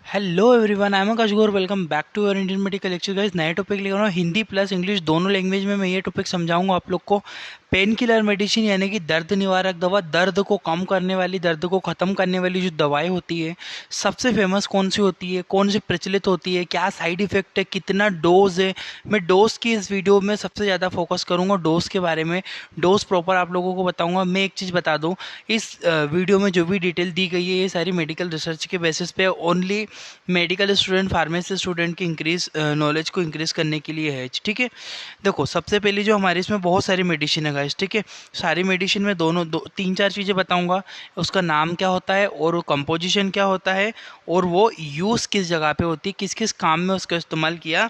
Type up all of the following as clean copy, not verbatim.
Hello everyone, I am Akash Gaur. Welcome back to your Indian medical lecture guys. नए topic लेकर आया हूं, Hindi plus English दोनों लैंग्वेज में मैं ये टॉपिक समझाऊंगा आप लोग को। पेन किलर मेडिसिन यानी कि दर्द निवारक दवा, दर्द को कम करने वाली, दर्द को ख़त्म करने वाली जो दवाएं होती है, सबसे फेमस कौन सी होती है, कौन सी प्रचलित होती है, क्या साइड इफेक्ट है, कितना डोज है। मैं डोज की इस वीडियो में सबसे ज़्यादा फोकस करूँगा, डोज के बारे में। डोज प्रॉपर आप लोगों को बताऊँगा। मैं एक चीज़ बता दूँ, इस वीडियो में जो भी डिटेल दी गई है ये सारी मेडिकल रिसर्च के बेसिस पे only medical student, pharmacy student की इंक्रीज नॉलेज को इंक्रीज करने के लिए है। ठीक है, देखो सबसे पहले जो हमारे इसमें बहुत सारी मेडिसिन है गाइस। ठीक है, सारी मेडिसिन में तीन चार चीज़ें बताऊंगा। उसका नाम क्या होता है और कंपोजिशन क्या होता है और वो यूज़ किस जगह पे होती है, किस किस काम में उसका इस्तेमाल किया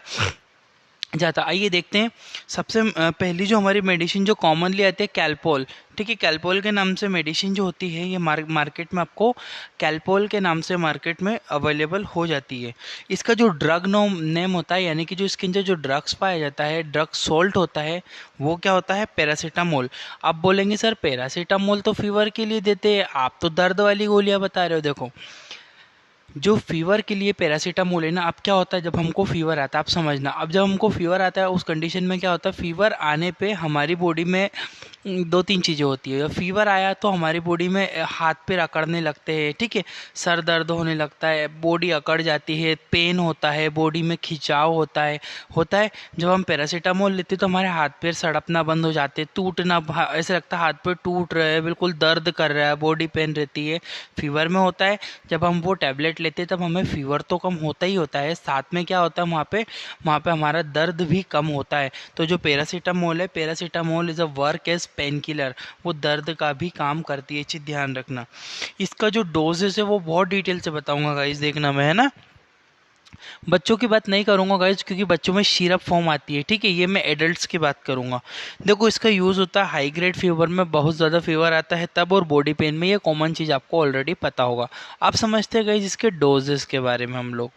जाता। आइए देखते हैं। सबसे पहली जो हमारी मेडिसिन जो कॉमनली आती है, कैल्पोल। ठीक है, कैल्पोल के नाम से मेडिसिन जो होती है ये मार्केट में आपको कैल्पोल के नाम से मार्केट में अवेलेबल हो जाती है। इसका जो ड्रग नेम होता है, यानी कि जो इसके अंदर जो ड्रग्स पाया जाता है, ड्रग सोल्ट होता है, वो क्या होता है, पैरासीटामोल। आप बोलेंगे सर पैरासीटामोल तो फीवर के लिए देते हैं, आप तो दर्द वाली गोलियां बता रहे हो। देखो, जो फीवर के लिए पैरासीटामोल है ना, अब क्या होता है जब हमको फीवर आता है, आप समझना, अब जब हमको फीवर आता है उस कंडीशन में क्या होता है, फीवर आने पे हमारी बॉडी में दो तीन चीज़ें होती है। फीवर आया तो हमारी बॉडी में हाथ पैर अकड़ने लगते हैं। ठीक है, सर दर्द होने लगता है, बॉडी अकड़ जाती है, पेन होता है, बॉडी में खिंचाव होता है। जब हम पैरासीटामोल लेते हैं तो हमारे हाथ पैर सड़पना बंद हो जाते हैं, टूटना, ऐसे लगता है हाथ पैर टूट रहे हैं, बिल्कुल दर्द कर रहा है, बॉडी पेन रहती है, फीवर में होता है। जब हम वो टैबलेट लेते हैं तब हमें फीवर तो कम होता ही होता है, साथ में क्या होता है, वहाँ पे हमारा दर्द भी कम होता है। तो जो पैरासीटामोल है, paracetamol is a work as pain killer दर्द का भी काम करती है, चीज़ ध्यान रखना। इसका जो डोजेस है वो बहुत डिटेल से बताऊंगा गाइस, देखना मैं, है ना। बच्चों की बात नहीं करूंगा गाइज, क्योंकि बच्चों में सिरप फॉर्म आती है। ठीक है, ये मैं एडल्ट्स की बात करूंगा। देखो, इसका यूज़ होता है हाई ग्रेड फीवर में, बहुत ज़्यादा फीवर आता है तब, और बॉडी पेन में। ये कॉमन चीज़ आपको ऑलरेडी पता होगा। आप समझते हैं गाइज इसके डोजेस के बारे में हम लोग।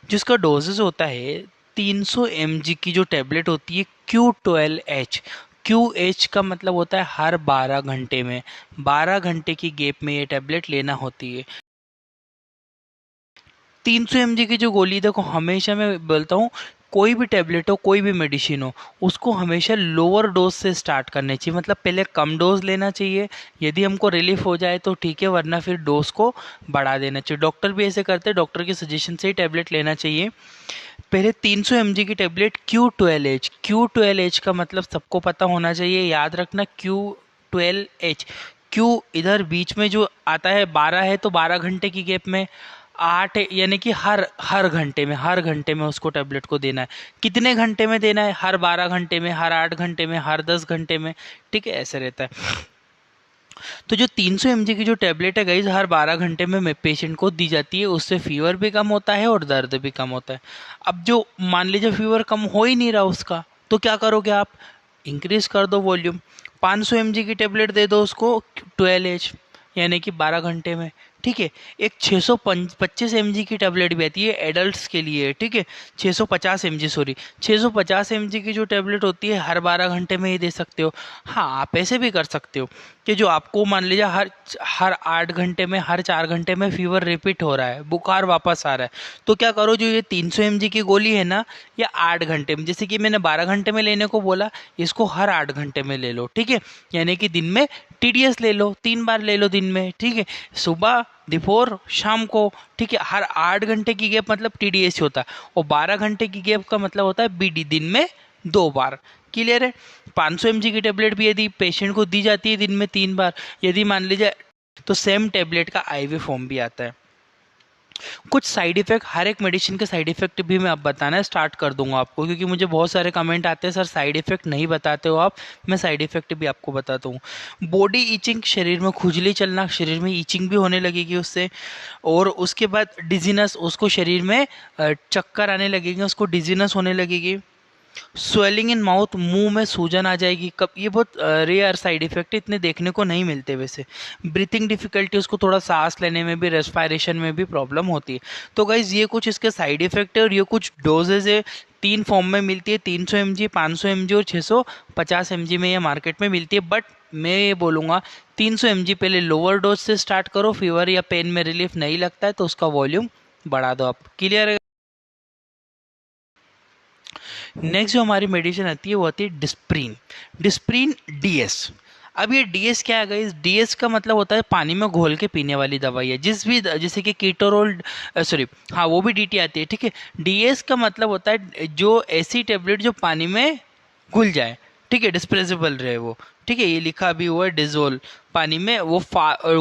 जिसका डोजेस होता है 300 mg की जो टैबलेट होती है, Q12H। QH का मतलब होता है हर 12 घंटे में, 12 घंटे की गैप में ये टैबलेट लेना होती है। 300 mg की जो गोली, देखो हमेशा मैं बोलता हूँ, कोई भी टैबलेट हो, कोई भी मेडिसिन हो, उसको हमेशा लोअर डोज से स्टार्ट करनी चाहिए। मतलब पहले कम डोज लेना चाहिए, यदि हमको रिलीफ हो जाए तो ठीक है, वरना फिर डोज को बढ़ा देना चाहिए। डॉक्टर भी ऐसे करते हैं, डॉक्टर के सजेशन से ही टैबलेट लेना चाहिए। पहले 300 mg की टैबलेट Q12H। Q12H का मतलब सबको पता होना चाहिए, याद रखना, Q12H। Q इधर बीच में जो आता है 12 है, तो 12 घंटे की गैप में 8 है, यानी कि हर घंटे में उसको टैबलेट को देना है। कितने घंटे में देना है, हर 12 घंटे में, हर 8 घंटे में, हर 10 घंटे में। ठीक है, ऐसे रहता है। तो जो 300 mg की जो टैबलेट है गाइज, हर 12 घंटे में पेशेंट को दी जाती है। उससे फीवर भी कम होता है और दर्द भी कम होता है। अब जो मान लीजिए फीवर कम हो ही नहीं रहा उसका, तो क्या करोगे आप, इंक्रीज कर दो वॉल्यूम। 500 mg की टैबलेट दे दो उसको 12H, यानी कि 12 घंटे में। ठीक है, एक 625 mg की टैबलेट भी आती है एडल्ट्स के लिए। ठीक है, 650 mg, सॉरी, 650 mg की जो टैबलेट होती है हर 12 घंटे में ही दे सकते हो। हाँ, आप ऐसे भी कर सकते हो कि जो आपको मान लीजिए हर हर 8 घंटे में, हर 4 घंटे में फीवर रिपीट हो रहा है, बुखार वापस आ रहा है, तो क्या करो, जो ये 300 mg की गोली है ना, ये 8 घंटे में, जैसे कि मैंने 12 घंटे में लेने को बोला, इसको हर 8 घंटे में ले लो। ठीक है, यानी कि दिन में TDS ले लो, 3 बार ले लो दिन में। ठीक है, सुबह, दोपहर, शाम को। ठीक है, हर 8 घंटे की गैप मतलब TDS होता है, और 12 घंटे की गैप का मतलब होता है BD, दिन में 2 बार। क्लियर है। 500 mg की टेबलेट भी यदि पेशेंट को दी जाती है दिन में 3 बार, यदि मान लीजिए, तो सेम टेबलेट का IV फॉर्म भी आता है। कुछ साइड इफेक्ट, हर एक मेडिसिन के साइड इफेक्ट भी मैं अब बताना स्टार्ट कर दूंगा आपको, क्योंकि मुझे बहुत सारे कमेंट आते हैं, सर साइड इफेक्ट नहीं बताते हो आप। मैं साइड इफेक्ट भी आपको बताता हूँ। बॉडी ईचिंग, शरीर में खुजली चलना, शरीर में ईचिंग भी होने लगेगी उससे। और उसके बाद डिजीनेस, उसको शरीर में चक्कर आने लगेंगे, उसको डिजीनेस होने लगेगी। स्वेलिंग इन माउथ, मुंह में सूजन आ जाएगी। कब, ये बहुत रेयर साइड इफेक्ट है, इतने देखने को नहीं मिलते वैसे। ब्रीथिंग डिफिकल्टी, उसको थोड़ा सांस लेने में भी, रेस्पिरेशन में भी प्रॉब्लम होती है। तो गाइज ये कुछ इसके साइड इफेक्ट है, और ये कुछ डोजेज है। 3 फॉर्म में मिलती है, 300 mg, 500 mg और 650 mg में ये मार्केट में मिलती है। बट मैं ये बोलूँगा, 300 mg पहले लोअर डोज से स्टार्ट करो, फीवर या पेन में रिलीफ नहीं लगता है तो उसका वॉल्यूम बढ़ा दो आप। क्लियर है। नेक्स्ट जो हमारी मेडिसिन आती है वो आती है डिस्प्रीन। Disprin DS. अब ये डीएस क्या है गाइस? डीएस का मतलब होता है पानी में घोल के पीने वाली दवाई है। जैसे कि कीटोरोल, सॉरी, हाँ वो भी डीटी आती है, ठीक है। डीएस का मतलब होता है जो ऐसी टेबलेट जो पानी में घुल जाए, ठीक है, डिस्प्रेजेबल रहे वो, ठीक है। ये लिखा भी हुआ है डिजोल, पानी में वो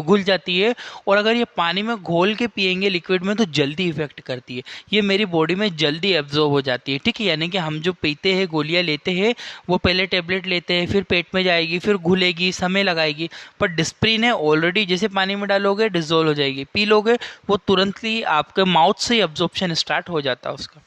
घुल जाती है। और अगर ये पानी में घोल के पियेंगे लिक्विड में तो जल्दी इफेक्ट करती है, ये मेरी बॉडी में जल्दी एब्जॉर्ब हो जाती है, ठीक है। यानी कि हम जो पीते हैं, गोलियां लेते हैं, वो पहले टेबलेट लेते हैं, फिर पेट में जाएगी, फिर घुलेगी, समय लगाएगी। पर डिस्प्रिन है ऑलरेडी, जैसे पानी में डालोगे डिजोल्व हो जाएगी, पी लोगे वो तुरंत ही आपके माउथ से ही एब्जॉर्प्शन स्टार्ट हो जाता है उसका,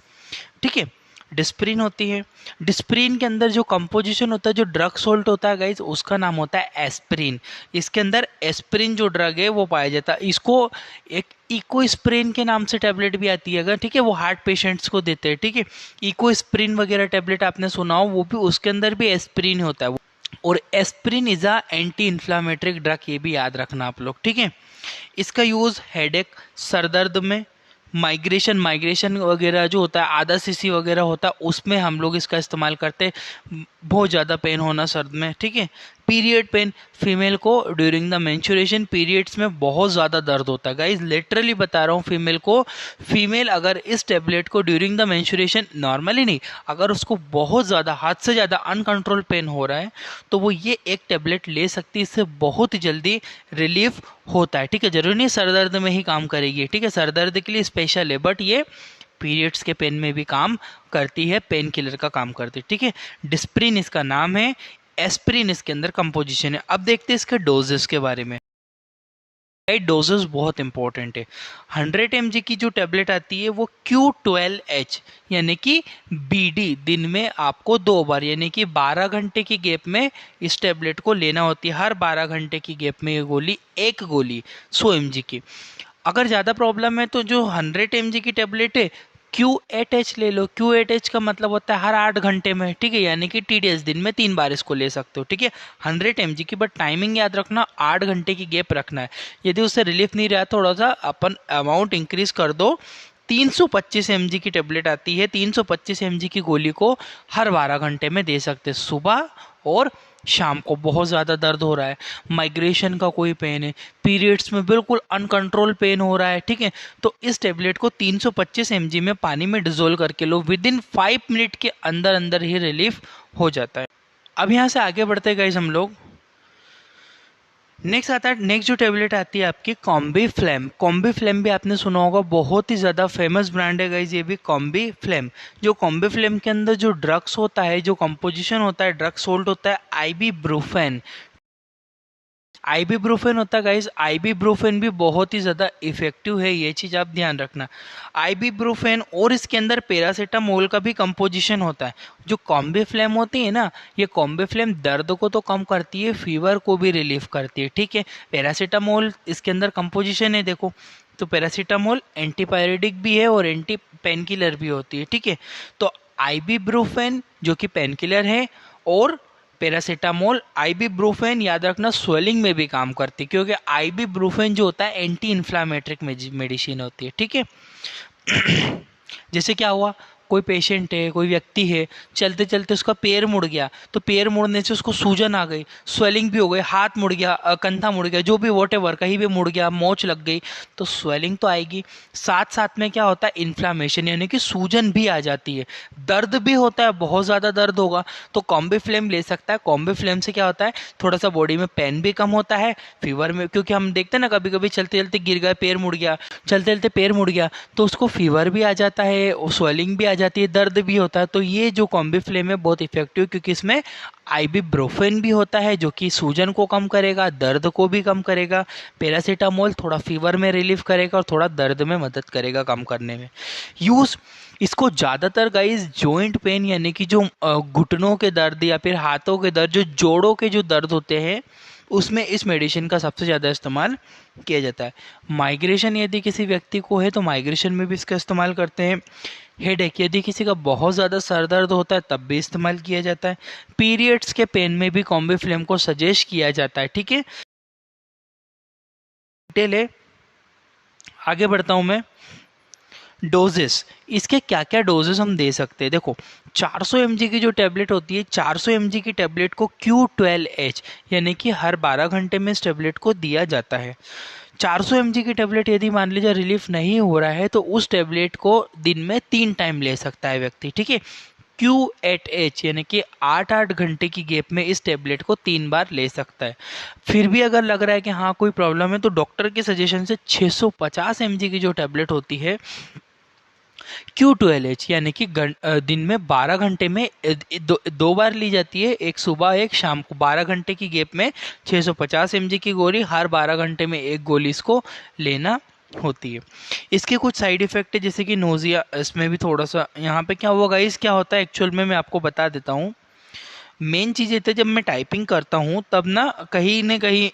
ठीक है। डिस्प्रिन होती है। डिस्प्रिन के अंदर जो कंपोजिशन होता है, जो ड्रग सोल्ट होता है गाइज, उसका नाम होता है एस्प्रिन। इसके अंदर एस्प्रिन जो ड्रग है वो पाया जाता है। इसको एक इकोस्प्रिन के नाम से टैबलेट भी आती है अगर, ठीक है, वो हार्ट पेशेंट्स को देते हैं, ठीक है। इकोस्प्रिन वगैरह टैबलेट आपने सुना हो, वो भी उसके अंदर भी एस्प्रिन होता है। और aspirin is a anti inflammatory drug, ये भी याद रखना आप लोग, ठीक है। इसका यूज़ हेडेक, सर दर्द में, माइग्रेशन वगैरह जो होता है, आधा सीसी वगैरह होता है, उसमें हम लोग इसका इस्तेमाल करते हैं। बहुत ज़्यादा पेन होना सर में, ठीक है। पीरियड पेन, फीमेल को ड्यूरिंग द मेंस्ट्रुएशन पीरियड्स में बहुत ज़्यादा दर्द होता है गाइज, लिटरली बता रहा हूँ फीमेल को। फीमेल अगर इस टेबलेट को ड्यूरिंग द मेंस्ट्रुएशन, नॉर्मली नहीं, अगर उसको बहुत ज़्यादा, हद से ज़्यादा अनकंट्रोल पेन हो रहा है तो वो ये एक टेबलेट ले सकती है, इससे बहुत जल्दी रिलीफ होता है, ठीक है। जरूरी नहीं सर दर्द में ही काम करेगी, ठीक है, सर दर्द के लिए स्पेशल है, बट ये पीरियड्स के पेन में भी काम करती है, पेन किलर का काम करती है, ठीक है। डिस्प्रिन इसका नाम है, एस्प्रिन इसके अंदर कंपोजिशन है। अब देखते हैं इसके डोजेस के बारे में। डोजेस बहुत इंपॉर्टेंट है। 100 mg की जो टेबलेट आती है वो Q12H यानी कि BD दिन में आपको 2 बार, यानी कि 12 घंटे की गैप में इस टेबलेट को लेना होती है। हर 12 घंटे की गैप में ये गोली, एक गोली 100 mg की। अगर ज़्यादा प्रॉब्लम है तो जो 100 mg की टेबलेट है Q8H ले लो। Q8H का मतलब होता है हर 8 घंटे में, ठीक है, यानी कि TDS दिन में 3 बार इसको ले सकते हो, ठीक है। 100 mg की, बट टाइमिंग याद रखना, 8 घंटे की गैप रखना है। यदि उससे रिलीफ नहीं रहा, थोड़ा सा अपन अमाउंट इंक्रीज कर दो। 325 mg की टेबलेट आती है, 325 mg की गोली को हर 12 घंटे में दे सकते हैं, सुबह और शाम को। बहुत ज़्यादा दर्द हो रहा है, माइग्रेशन का कोई पेन है, पीरियड्स में बिल्कुल अनकंट्रोल पेन हो रहा है, ठीक है, तो इस टेबलेट को 325 mg में पानी में डिजोल्व करके लो, विद इन 5 मिनट के अंदर अंदर ही रिलीफ हो जाता है। अब यहाँ से आगे बढ़ते हैं गाइस हम लोग। नेक्स्ट आता है, नेक्स्ट जो टेबलेट आती है आपकी कॉम्बी फ्लेम। कॉम्बी फ्लेम भी आपने सुना होगा, बहुत ही ज़्यादा फेमस ब्रांड है गाइज ये भी, कॉम्बी फ्लेम। जो कॉम्बी फ्लेम के अंदर जो ड्रग्स होता है, जो कंपोजिशन होता है, ड्रग सोल्ट होता है आइबीब्रूफेन। आइबीब्रूफेन होता है गाइज, आइबीब्रूफेन भी बहुत ही ज़्यादा इफेक्टिव है, ये चीज़ आप ध्यान रखना। आइबीब्रूफेन और इसके अंदर पैरासीटामोल का भी कंपोजिशन होता है। जो कॉम्बी फ्लेम होती है ना, ये कॉम्बी फ्लेम दर्द को तो कम करती है, फीवर को भी रिलीफ करती है, ठीक है। पैरासीटामोल इसके अंदर कंपोजिशन है, देखो, तो पैरासीटामोल एंटीपायरेटिक भी है और एंटी पेन किलर भी होती है, ठीक है। तो आइबीब्रूफेन जो कि पेन किलर है, और पैरासीटामोल, आइबीब्रूफेन याद रखना स्वेलिंग में भी काम करती है, क्योंकि आइबीब्रूफेन जो होता है एंटी इन्फ्लामेटरी मेडिसिन होती है, ठीक है। जैसे क्या हुआ, कोई पेशेंट है, कोई व्यक्ति है, चलते चलते उसका पैर मुड़ गया, तो पैर मुड़ने से उसको सूजन आ गई, स्वेलिंग भी हो गई, हाथ मुड़ गया, कंधा मुड़ गया, जो भी वॉटेवर कहीं भी मुड़ गया, मोच लग गई, तो स्वेलिंग तो आएगी, साथ साथ में क्या होता है, इन्फ्लामेशन यानी कि सूजन भी आ जाती है, दर्द भी होता है, बहुत ज़्यादा दर्द होगा, तो कॉम्बी फ्लेम ले सकता है। कॉम्बी फ्लेम से क्या होता है, थोड़ा सा बॉडी में पेन भी कम होता है, फीवर में, क्योंकि हम देखते हैं ना कभी कभी चलते चलते गिर गए, पैर मुड़ गया, चलते चलते पैर मुड़ गया, तो उसको फीवर भी आ जाता है, स्वेलिंग भी आ जाती है, दर्द भी होता है। तो ये जो कॉम्बी फ्लेम है बहुत इफेक्टिव, क्योंकि इसमें आइबीब्रोफेन भी होता है जो कि सूजन को कम करेगा, दर्द को भी कम करेगा। पैरासीटामोल थोड़ा फीवर में रिलीफ करेगा और थोड़ा दर्द में मदद करेगा कम करने में। यूज़ इसको ज़्यादातर गाइस जॉइंट पेन यानी कि जो घुटनों के दर्द या फिर हाथों के दर्द, जो जोड़ों के जो दर्द होते हैं, उसमें इस मेडिसिन का सबसे ज़्यादा इस्तेमाल किया जाता है। माइग्रेशन यदि किसी व्यक्ति को है तो माइग्रेशन में भी इसका इस्तेमाल करते हैं। हेडेक, यदि किसी का बहुत ज़्यादा सर दर्द होता है तब भी इस्तेमाल किया जाता है। पीरियड्स के पेन में भी कॉम्बी फ्लेम को सजेस्ट किया जाता है, ठीक है। डिटेल है, आगे बढ़ता हूँ मैं। डोजेस, इसके क्या क्या डोजेस हम दे सकते हैं? देखो 400 mg की जो टैबलेट होती है, 400 mg की टैबलेट को Q12H यानी कि हर 12 घंटे में इस टैबलेट को दिया जाता है। 400 mg की टैबलेट यदि मान लीजिए रिलीफ नहीं हो रहा है तो उस टैबलेट को दिन में 3 टाइम ले सकता है व्यक्ति, ठीक है। Q8H यानी कि 8-8 घंटे की गैप में इस टैबलेट को 3 बार ले सकता है। फिर भी अगर लग रहा है कि हाँ कोई प्रॉब्लम है तो डॉक्टर के सजेशन से 650 mg की जो टैबलेट होती है Q12H यानी कि दिन में 12 घंटे में दो बार ली जाती है, एक सुबह एक शाम को। 12 घंटे की गैप में 650 mg की गोली, हर 12 घंटे में एक गोली इसको लेना होती है। इसके कुछ साइड इफेक्ट है जैसे कि नोजिया, इसमें भी थोड़ा सा यहाँ पे क्या हुआ गाइस, क्या होता है एक्चुअल में मैं आपको बता देता हूँ। मेन चीज़ ये था जब मैं टाइपिंग करता हूँ तब ना कहीं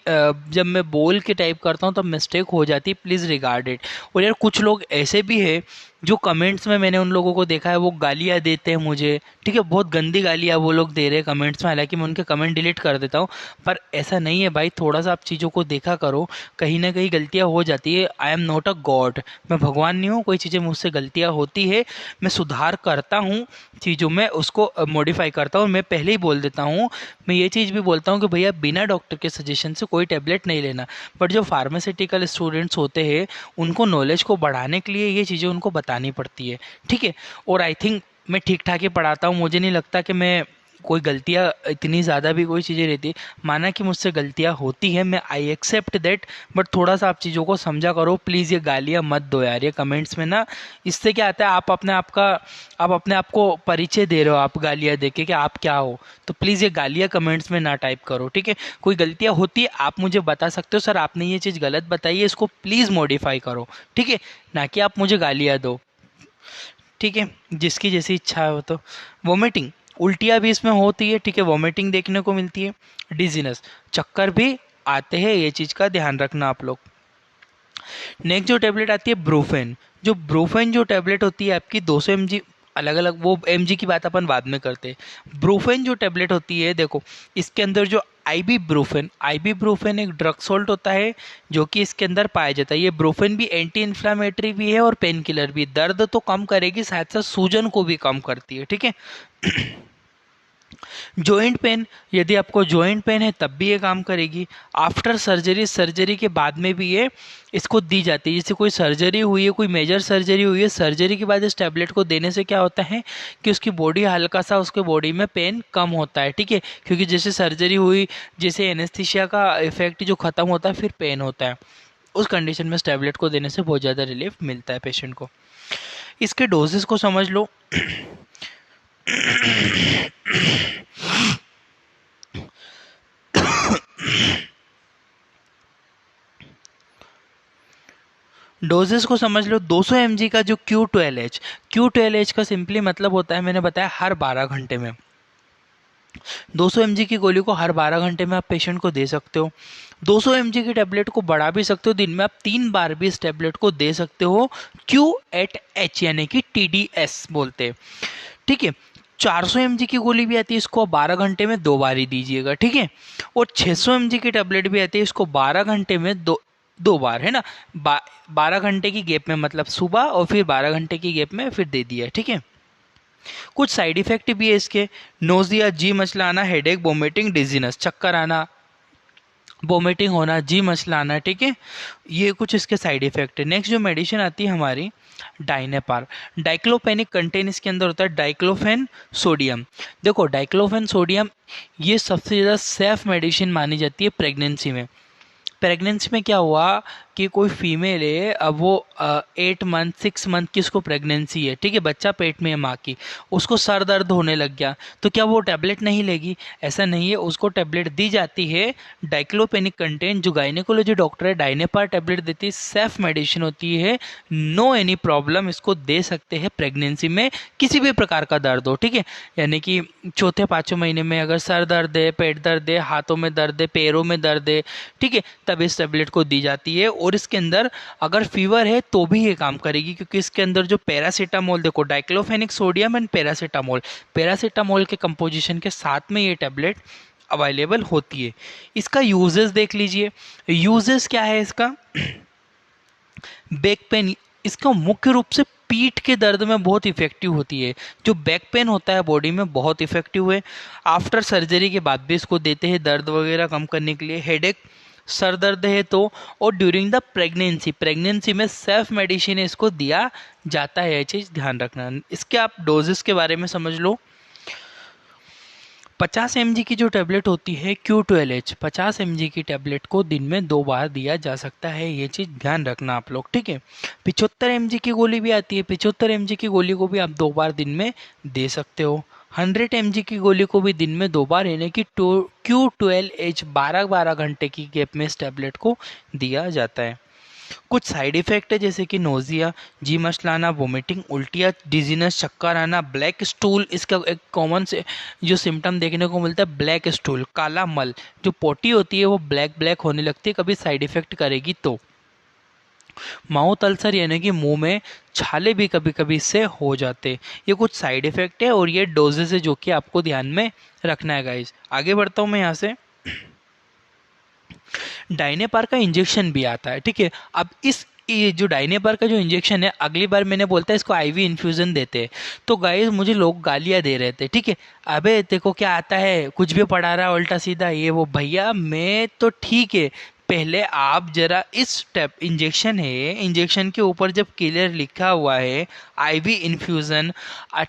जब मैं बोल के टाइप करता हूँ तब मिस्टेक हो जाती है, प्लीज़ रिगार्ड इट। और यार कुछ लोग ऐसे भी है जो कमेंट्स में मैंने उन लोगों को देखा है वो गालियाँ देते हैं मुझे, ठीक है, बहुत गंदी गालियाँ वो लोग दे रहे हैं कमेंट्स में, हालांकि मैं उनके कमेंट डिलीट कर देता हूँ। पर ऐसा नहीं है भाई, थोड़ा सा आप चीज़ों को देखा करो, कहीं ना कहीं गलतियाँ हो जाती है। I am not a God, मैं भगवान नहीं हूँ, कोई चीज़ें मुझसे गलतियाँ होती है, मैं सुधार करता हूँ चीज़ों में, उसको मॉडिफाई करता हूँ। मैं पहले ही बोल देता हूँ, मैं ये चीज़ भी बोलता हूँ कि भैया बिना डॉक्टर के सजेशन से कोई टेबलेट नहीं लेना। बट जो फार्मास्यूटिकल स्टूडेंट्स होते हैं उनको नॉलेज को बढ़ाने के लिए ये चीज़ें उनको बतानी पड़ती है, ठीक है। और आई थिंक मैं ठीक ठाक ही पढ़ाता हूँ, मुझे नहीं लगता कि मैं कोई गलतियाँ इतनी ज़्यादा भी कोई चीज़ें रहती, माना कि मुझसे गलतियाँ होती है, मैं आई एक्सेप्ट दैट, बट थोड़ा सा आप चीज़ों को समझा करो प्लीज़। ये गालियाँ मत दो यार ये कमेंट्स में ना, इससे क्या आता है आप अपने आप को परिचय दे रहे हो, आप गालियाँ दे के कि आप क्या हो। तो प्लीज़ ये गालियाँ कमेंट्स में ना टाइप करो, ठीक है। कोई गलतियाँ होती है आप मुझे बता सकते हो, सर आपने ये चीज़ गलत बताई है, इसको प्लीज़ मॉडिफाई करो, ठीक है, ना कि आप मुझे गालियाँ दो, ठीक है। जिसकी जैसी इच्छा हो। तो वोमिटिंग, उल्टियाँ भी इसमें होती है, ठीक है, वोमिटिंग देखने को मिलती है, डिजीनेस, चक्कर भी आते हैं, ये चीज़ का ध्यान रखना आप लोग। नेक्स्ट जो टेबलेट आती है ब्रोफेन, जो ब्रोफेन जो टेबलेट होती है आपकी 200 mg, अलग अलग वो mg की बात अपन बाद में करते हैं। ब्रोफेन जो टेबलेट होती है देखो, इसके अंदर जो आईबी ब्रोफेन एक ड्रग सॉल्ट होता है जो कि इसके अंदर पाया जाता है। ये ब्रोफेन भी एंटी इन्फ्लामेटरी भी है और पेन किलर भी, दर्द तो कम करेगी साथ साथ सूजन को भी कम करती है, ठीक है। जॉइंट पेन, यदि आपको जॉइंट पेन है तब भी ये काम करेगी। आफ्टर सर्जरी, सर्जरी के बाद में भी ये इसको दी जाती है। जैसे कोई सर्जरी हुई है, कोई मेजर सर्जरी हुई है, सर्जरी के बाद इस टैबलेट को देने से क्या होता है कि उसकी बॉडी हल्का सा, उसके बॉडी में पेन कम होता है, ठीक है। क्योंकि जैसे सर्जरी हुई, जैसे एनेस्थीसिया का इफेक्ट जो खत्म होता है फिर पेन होता है, उस कंडीशन में इस टैबलेट को देने से बहुत ज़्यादा रिलीफ मिलता है पेशेंट को। इसके डोजेस को समझ लो। डोजेस को समझ लो। 200 mg का जो Q12H का सिंपली मतलब होता है, मैंने बताया हर 12 घंटे में 200 mg की गोली को हर 12 घंटे में आप पेशेंट को दे सकते हो। 200 mg की टैबलेट को बढ़ा भी सकते हो, दिन में आप 3 बार भी इस टैबलेट को दे सकते हो। Q8H यानी कि TDS बोलते हैं, ठीक है। 400 mg की गोली भी आती है, इसको 12 घंटे में 2 बार ही दीजिएगा, ठीक है। और 600 mg की टैबलेट भी आती है, इसको 12 घंटे में दो बार, है ना। 12 घंटे की गैप में, मतलब सुबह और फिर 12 घंटे की गैप में फिर दे दिया, ठीक है। कुछ साइड इफेक्ट भी है इसके, नोजिया, जी मचलाना, हेडेक, वोमिटिंग, डिजीनेस, चक्कर आना, वोमिटिंग होना, जी मचलाना, ठीक है। ये कुछ इसके साइड इफेक्ट है। नेक्स्ट जो मेडिसिन आती है हमारी डाइनेपार, डाइक्लोफेनिक कंटेन इसके अंदर होता है डाइक्लोफेन सोडियम। देखो डाइक्लोफेन सोडियम ये सबसे ज़्यादा सेफ मेडिसिन मानी जाती है प्रेगनेंसी में। प्रेगनेंसी में क्या हुआ कि कोई फीमेल है, अब वो 8 मंथ 6 मंथ की उसको प्रेगनेंसी है, ठीक है, बच्चा पेट में है माँ की, उसको सर दर्द होने लग गया, तो क्या वो टैबलेट नहीं लेगी? ऐसा नहीं है, उसको टैबलेट दी जाती है डाइक्लोपेनिक कंटेंट, जो गायनेकोलॉजी डॉक्टर है डाइनेपार टैबलेट देती है, सेफ मेडिसिन होती है, नो एनी प्रॉब्लम, इसको दे सकते हैं प्रेगनेंसी में किसी भी प्रकार का दर्द हो, ठीक है। यानी कि चौथे पाँचवें महीने में अगर सर दर्द है, पेट दर्द है, हाथों में दर्द है, पैरों में दर्द है, ठीक है, तब इस टैबलेट को दी जाती है। और इसके अंदर अगर फीवर है तो भी ये काम करेगी, क्योंकि इसके अंदर जो पैरासीटामोल, देखो डाइक्लोफेनिक सोडियम एंड पैरासीटामोल के कंपोजिशन के साथ में ये टैबलेट अवेलेबल होती है। इसका यूजेस देख लीजिए, यूजेस क्या है इसका। बैक पेन, इसका मुख्य रूप से पीठ के दर्द में बहुत इफेक्टिव होती है, जो बैक पेन होता है बॉडी में बहुत इफेक्टिव है। आफ्टर सर्जरी के बाद भी इसको देते हैं दर्द वगैरह कम करने के लिए। हेडेक, सर दर्द है तो, और ड्यूरिंग द प्रेगनेंसी में सेल्फ मेडिसिन इसको दिया जाता है, ये चीज़ ध्यान रखना। इसके आप डोजेस के बारे में समझ लो। 50 mg की जो टैबलेट होती है Q12H, 50 mg की टैबलेट को दिन में 2 बार दिया जा सकता है, ये चीज़ ध्यान रखना आप लोग, ठीक है। 75 mg की गोली भी आती है, 75 mg की गोली को भी आप 2 बार दिन में दे सकते हो। 100 mg की गोली को भी दिन में 2 बार, यानी कि Q12H 12-12 घंटे की गैप में इस टैबलेट को दिया जाता है। कुछ साइड इफेक्ट है जैसे कि नोजिया, जी मचलाना, वोमिटिंग, उल्टियाँ, डिजीनेस, चक्कर आना, ब्लैक स्टूल। इसका एक कॉमन से जो सिम्टम देखने को मिलता है ब्लैक स्टूल, काला मल, जो पोटी होती है वो ब्लैक ब्लैक होने लगती है कभी साइड इफेक्ट करेगी तो। माउथ अल्सर यानी कि मुंह में छाले भी कभी कभी इससे हो जाते। ये कुछ साइड इफेक्ट है और ये डोजेस है जो कि आपको ध्यान में रखना है गाइज। आगे बढ़ता हूँ मैं यहाँ से। डाइनेपार का इंजेक्शन भी आता है, ठीक है। अब ये जो डाइनेपार का जो इंजेक्शन है, अगली बार मैंने बोलता है इसको आईवी इन्फ्यूजन देते हैं, तो गाइस मुझे लोग गालियां दे रहे थे, ठीक है। अबे देखो क्या आता है, कुछ भी पढ़ा रहा है उल्टा सीधा ये वो। भैया मैं तो ठीक है, पहले आप जरा इस स्टेप, इंजेक्शन है, इंजेक्शन के ऊपर जब क्लियर लिखा हुआ है आईवी इन्फ्यूज़न,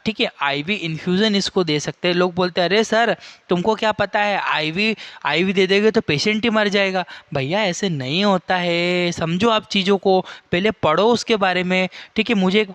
ठीक है, आईवी इन्फ्यूज़न इसको दे सकते हैं। लोग बोलते हैं अरे सर तुमको क्या पता है, आईवी आईवी दे देंगे तो पेशेंट ही मर जाएगा। भैया ऐसे नहीं होता है, समझो आप चीज़ों को, पहले पढ़ो उसके बारे में, ठीक है। मुझे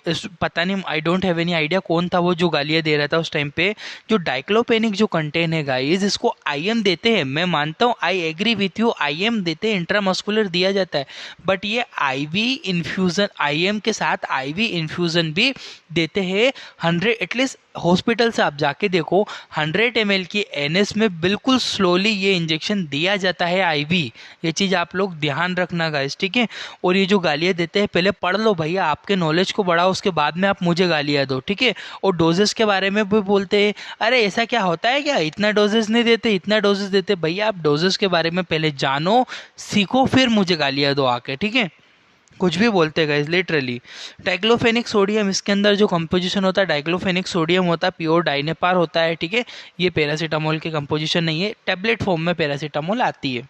पता नहीं, I don't have any idea कौन था वो जो गालियाँ दे रहा था उस टाइम पे। जो डाइक्लोपेनिक जो कंटेन है गाइज, इसको आईएम देते हैं, मैं मानता हूँ, I agree with you, IM देते हैं, इंट्रामस्कुलर दिया जाता है, बट ये आईवी इन्फ्यूजन, आईएम के साथ आईवी इन्फ्यूजन भी देते हैं। 100 एटलीस्ट हॉस्पिटल से आप जाके देखो, 100 ml की एनएस में बिल्कुल स्लोली ये इंजेक्शन दिया जाता है आईवी। ये चीज़ आप लोग ध्यान रखना गाइस, ठीक है। और ये जो गालियाँ देते हैं पहले पढ़ लो भैया, आपके नॉलेज को बढ़ाओ, उसके बाद में आप मुझे गालियाँ दो, ठीक है। और डोजेस के बारे में भी बोलते हैं, अरे ऐसा क्या होता है क्या, इतना डोजेस नहीं देते, इतना डोजेस देते। भैया आप डोजेस के बारे में पहले जानो, सीखो, फिर मुझे गालियाँ दो आके, ठीक है। कुछ भी बोलते गए लिटरली। डाइक्लोफेनिक सोडियम, इसके अंदर जो कंपोजिशन होता है डाइक्लोफेनिक सोडियम होता है, प्योर डाइनेपार होता है, ठीक है। ये पैरासीटामोल के कंपोजिशन नहीं है, टैबलेट फॉर्म में पैरासीटामोल आती है।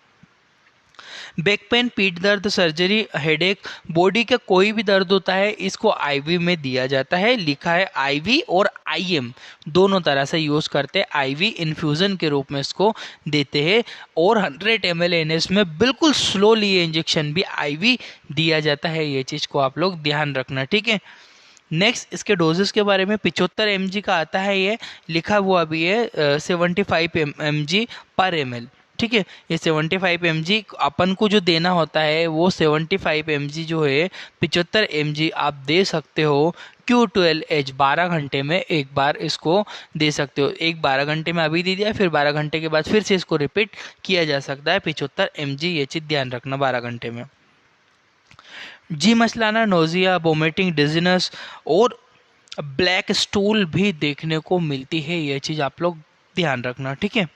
बैक पेन, पीठ दर्द, सर्जरी, हेडेक, बॉडी का कोई भी दर्द होता है, इसको आईवी में दिया जाता है। लिखा है आईवी और आईएम दोनों तरह से यूज करते हैं, आईवी इन्फ्यूजन के रूप में इसको देते हैं। और 100 ml एनएस में बिल्कुल स्लोली ये इंजेक्शन भी आईवी दिया जाता है, ये चीज को आप लोग ध्यान रखना, ठीक है। नेक्स्ट इसके डोजेस के बारे में 75 mg का आता है, ये लिखा हुआ भी है 75 mg पर ml, ठीक है। ये 75 mg अपन को जो देना होता है वो 75 mg जो है 75 mg आप दे सकते हो Q12H 12 घंटे में एक बार इसको दे सकते हो। एक 12 घंटे में अभी दे दिया, फिर 12 घंटे के बाद फिर से इसको रिपीट किया जा सकता है 75 mg, ये चीज़ ध्यान रखना 12 घंटे में। जी मचलाना, नोजिया, वोमिटिंग, डिजीनेस और ब्लैक स्टूल भी देखने को मिलती है, ये चीज़ आप लोग ध्यान रखना, ठीक है।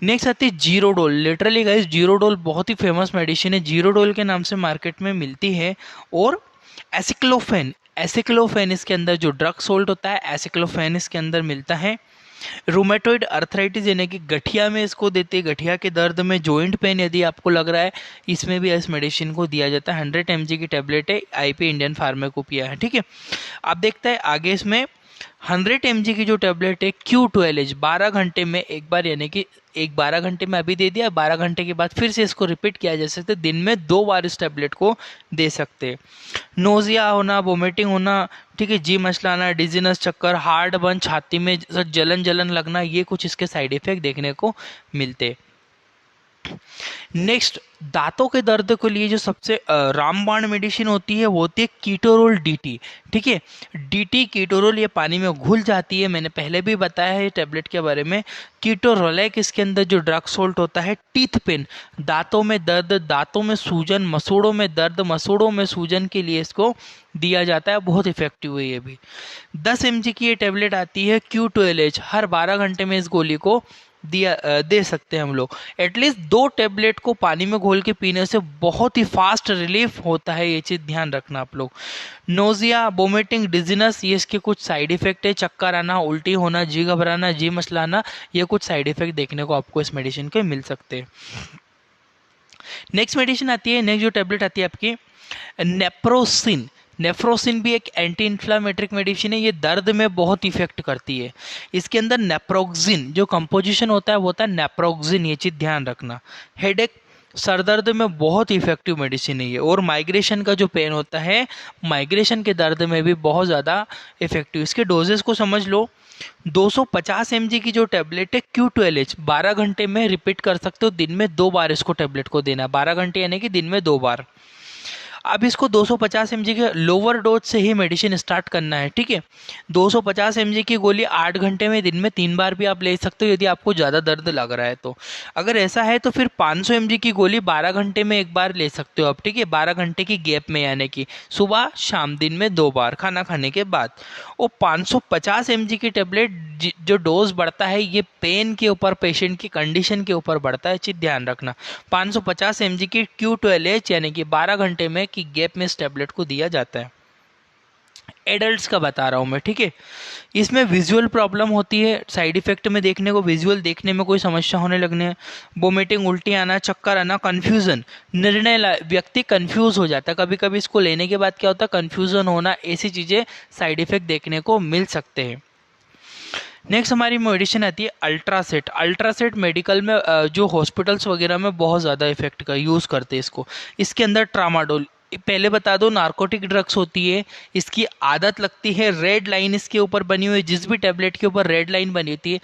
नेक्स्ट आती है जीरोडोल। लिटरली गाइस जीरोडोल बहुत ही फेमस मेडिसिन है, जीरोडोल के नाम से मार्केट में मिलती है। और एसिक्लोफेन इसके अंदर जो ड्रग सोल्ट होता है, एसिक्लोफेन इसके अंदर मिलता है। रूमेटॉइड अर्थराइटिस यानी कि गठिया में इसको देते हैं, गठिया के दर्द में, जॉइंट पेन यदि आपको लग रहा है, इसमें भी इस मेडिसिन को दिया जाता है। 100 mg की टैबलेट है, आईपी इंडियन फार्माकोपिया है, ठीक है। आप देखते हैं आगे इसमें 100 mg की जो टैबलेट है Q12H 12 घंटे में एक बार, यानी कि एक 12 घंटे में अभी दे दिया, 12 घंटे के बाद फिर से इसको रिपीट किया जा सकता है, दिन में 2 बार इस टैबलेट को दे सकते हैं। नोजिया होना, वोमिटिंग होना, ठीक है, जी मचलाना, डिजीनेस, चक्कर, हार्ट बर्न, छाती में जलन जलन लगना, ये कुछ इसके साइड इफेक्ट देखने को मिलते। नेक्स्ट दांतों के दर्द के लिए जो सबसे रामबाण मेडिसिन होती है वो होती है कीटोरोल डीटी, ठीक है। डीटी कीटोरोल ये पानी में घुल जाती है, मैंने पहले भी बताया है टैबलेट के बारे में। कीटोरोलैक इसके अंदर जो ड्रग सोल्ट होता है। टीथ पेन, दांतों में दर्द, दांतों में सूजन, मसूड़ों में दर्द, मसूड़ों में सूजन के लिए इसको दिया जाता है, बहुत इफेक्टिव है ये भी। 10 mg की ये टैबलेट आती है Q12H, हर 12 घंटे में इस गोली को दे सकते हैं हम लोग। एटलीस्ट 2 टैबलेट को पानी में घोल के पीने से बहुत ही फास्ट रिलीफ होता है, ये चीज़ ध्यान रखना आप लोग। नोजिया, वोमिटिंग, डिजीनेस, ये इसके कुछ साइड इफेक्ट है। चक्कर आना, उल्टी होना, जी घबराना, जी मचलाना, ये कुछ साइड इफेक्ट देखने को आपको इस मेडिसिन के मिल सकते हैं। नेक्स्ट मेडिसिन आती है, नेक्स्ट जो टैबलेट आती है आपकी नेप्रोसिन। नेफ्रोसिन भी एक एंटी इन्फ्लामेटरी मेडिसिन है, ये दर्द में बहुत इफेक्ट करती है। इसके अंदर नेप्रोक्सिन जो कंपोजिशन होता है वो होता है नेप्रोक्सिन, ये चीज़ ध्यान रखना। हेडेक, सर दर्द में बहुत इफेक्टिव मेडिसिन है ये। और माइग्रेशन का जो पेन होता है, माइग्रेशन के दर्द में भी बहुत ज़्यादा इफेक्टिव। इसके डोजेस को समझ लो, 250 mg की जो टैबलेट है Q12H 12 घंटे में रिपीट कर सकते हो, दिन में 2 बार इसको टैबलेट को देना, 12 घंटे यानी कि दिन में 2 बार। अब इसको 250 mg के लोअर डोज से ही मेडिसिन स्टार्ट करना है, ठीक है। 250 mg की गोली 8 घंटे में दिन में 3 बार भी आप ले सकते हो यदि आपको ज़्यादा दर्द लग रहा है तो। अगर ऐसा है तो फिर 500 mg की गोली 12 घंटे में एक बार ले सकते हो आप, ठीक है, 12 घंटे की गैप में, यानी कि सुबह शाम दिन में 2 बार खाना खाने के बाद। और 550 mg की टेबलेट जो डोज बढ़ता है ये पेन के ऊपर, पेशेंट की कंडीशन के ऊपर बढ़ता है, चीज़ ध्यान रखना। 550 mg की Q12H यानी कि 12 घंटे में की गैप में इस टैबलेट को दिया जाता है। एडल्ट्स का बता रहा हूँ मैं, ठीक है। इसमें विजुअल प्रॉब्लम होती है, साइड इफेक्ट में देखने को विजुअल देखने में कोई समस्या होने लगने, वोमिटिंग, उल्टी आना, चक्कर आना, कन्फ्यूजन, व्यक्ति कंफ्यूज हो जाता है कभी कभी। इसको लेने के बाद क्या होता है, कंफ्यूजन होना, ऐसी चीज़ें साइड इफेक्ट देखने को मिल सकते हैं। नेक्स्ट हमारी मेडिसिन आती है अल्ट्रासेट। अल्ट्रासेट मेडिकल में जो हॉस्पिटल्स वगैरह में बहुत ज़्यादा इफेक्ट का यूज़ करते हैं इसको। इसके अंदर ट्रामाडोल, पहले बता दो नार्कोटिक ड्रग्स होती है, इसकी आदत लगती है, रेड लाइन इसके ऊपर बनी हुई है, जिस भी टैबलेट के ऊपर रेड लाइन बनी होती है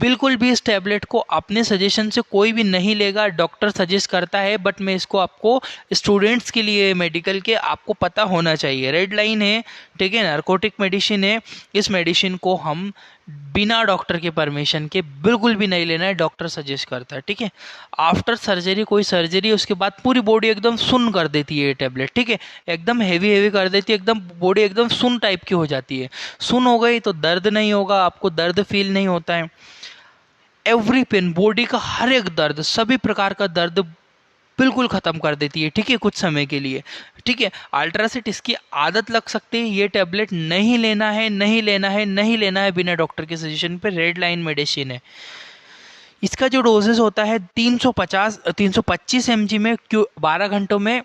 बिल्कुल भी इस टैबलेट को अपने सजेशन से कोई भी नहीं लेगा। डॉक्टर सजेस्ट करता है, बट मैं इसको आपको स्टूडेंट्स के लिए मेडिकल के आपको पता होना चाहिए, रेड लाइन है, ठीक है, नार्कोटिक मेडिसिन है। इस मेडिसिन को हम बिना डॉक्टर के परमिशन के बिल्कुल भी नहीं लेना है, डॉक्टर सजेस्ट करता है, ठीक है। आफ्टर सर्जरी, कोई सर्जरी उसके बाद पूरी बॉडी एकदम सुन्न कर देती है ये टैबलेट, ठीक है, एकदम हेवी हेवी कर देती है, एकदम बॉडी एकदम सुन्न टाइप की हो जाती है। सुन्न हो गई तो दर्द नहीं होगा, आपको दर्द फील नहीं होता है। एवरी पेन, बॉडी का हर एक दर्द, सभी प्रकार का दर्द बिल्कुल ख़त्म कर देती है, ठीक है, कुछ समय के लिए, ठीक है। अल्ट्रासेट इसकी आदत लग सकती है, ये टैबलेट नहीं लेना है, नहीं लेना है, नहीं लेना है बिना डॉक्टर के सजेशन पे, रेड लाइन मेडिसिन है। इसका जो डोजेस होता है 325 mg में 12 घंटों में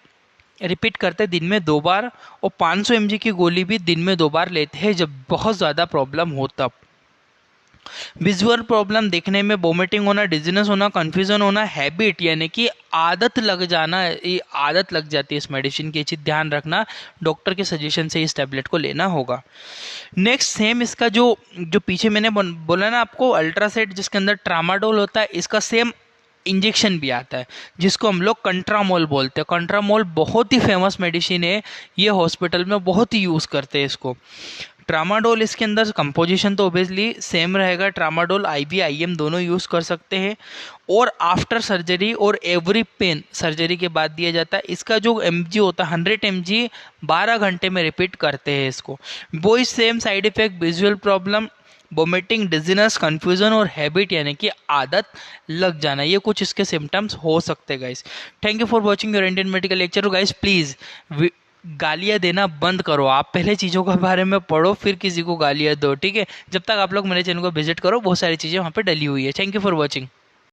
रिपीट करते हैं, दिन में 2 बार। और 500 mg की गोली भी दिन में 2 बार लेते हैं जब बहुत ज़्यादा प्रॉब्लम हो तब। विजुअल प्रॉब्लम देखने में, वोमिटिंग होना, डिजीनेस होना, कंफ्यूजन होना, हैबिट यानी कि आदत लग जाना, ये आदत लग जाती है इस मेडिसिन की, चीज़ ध्यान रखना, डॉक्टर के सजेशन से इस टैबलेट को लेना होगा। नेक्स्ट सेम इसका जो पीछे मैंने बोला ना आपको अल्ट्रासेट जिसके अंदर ट्रामाडोल होता है, इसका सेम इंजेक्शन भी आता है जिसको हम लोग कंट्रामोल बोलते हैं। कंट्रामोल बहुत ही फेमस मेडिसिन है, ये हॉस्पिटल में बहुत ही यूज़ करते हैं इसको। ट्रामाडोल, इसके अंदर कंपोजिशन तो ओबियसली सेम रहेगा, ट्रामाडोल IV IM दोनों यूज़ कर सकते हैं। और आफ्टर सर्जरी और एवरी पेन, सर्जरी के बाद दिया जाता है। इसका जो mg होता है 100 mg 12 घंटे में रिपीट करते हैं इसको। वो ही same side effect, visual problem, vomiting, dizziness, confusion और हैबिट यानी कि आदत लग जाना, ये कुछ इसके सिम्टम्स हो सकते हैं guys. Thank you for watching your Indian medical lecture. Guys please गालियाँ देना बंद करो, आप पहले चीज़ों के बारे में पढ़ो फिर किसी को गालियाँ दो, ठीक है। जब तक आप लोग मेरे चैनल को विजिट करो बहुत सारी चीज़ें वहाँ पे डली हुई है। Thank you for watching.